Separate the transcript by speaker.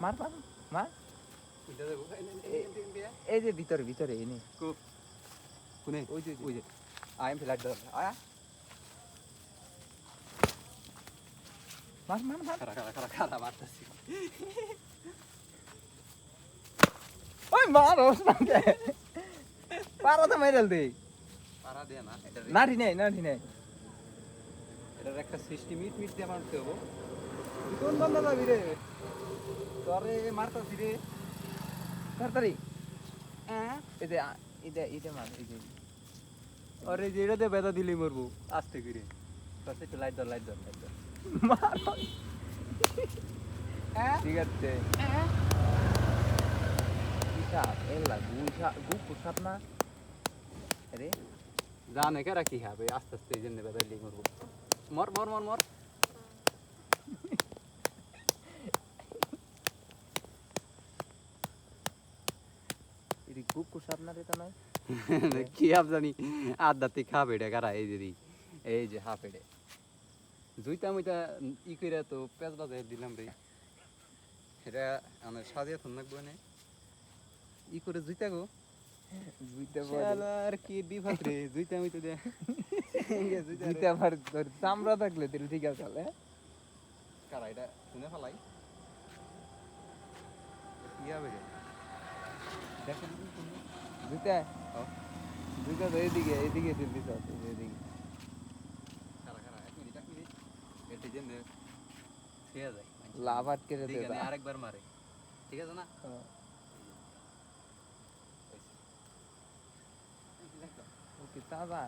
Speaker 1: মার মার মার এই যে ভিতরে ভিতরে এনে
Speaker 2: কোনে
Speaker 1: ওই যে
Speaker 2: ওই যে আই এম ফ্ল্যাট ধর আয়া
Speaker 1: মার মার মার
Speaker 2: খারা খারা খারা খারা মারতাছি
Speaker 1: ওই মার ওসমানকে পারাতে মাইরাল দে
Speaker 2: পারা দে না এটা
Speaker 1: নাঠি নাই
Speaker 2: এটার একটা সৃষ্টি মিট মিট দিয়ে মারতে হবো
Speaker 1: তুই কোন বন্ধা যাবি রে
Speaker 2: তোরে মারতাছি রে
Speaker 1: তাড়াতাড়ি এই যে এটা মার এই যে
Speaker 2: আরে যেটাতে বেদা দিলেই মরবো আস্তে করে কাছে একটু লাইট ধর
Speaker 1: মার ঠিক আছে হিসাব এলা গু সাপ না আরে
Speaker 2: জানে কারা কি হবে আস্তে আস্তে এই জন্য বেদা দিলেই মরবো মর মর মর মর
Speaker 1: এটি গু সাপ না রে তা নয়
Speaker 2: কি আপ জানি আধ্যাত্মিক হাফ এডে কারা এই যে হাফ এডে জুইতা মুইতা ই কইরা তো পেঁচ বাজাই দিলাম রে এটা আমার সাজিয়া থন লাগবো না ই করে জুইতা গো
Speaker 1: বুঝতে
Speaker 2: শালার কি বিভাগ রে জুইতা মুইতা দে
Speaker 1: বুঝতে পার তোর চামড়া থাকলে তুই ঠিক আছে তাহলে
Speaker 2: কারা এটা শুনে ফেলাই কি হবে রে দেখেন
Speaker 1: বুঝতে বুঝতে তো এইদিকে তুই দিস এইদিকে
Speaker 2: কারা কারা এক মিনিট এটা জেনে খেয়ে যায়
Speaker 1: লাভ আটকে যেতে
Speaker 2: দিগানে আরেকবার মারে ঠিক আছে না
Speaker 1: ওকে তাজা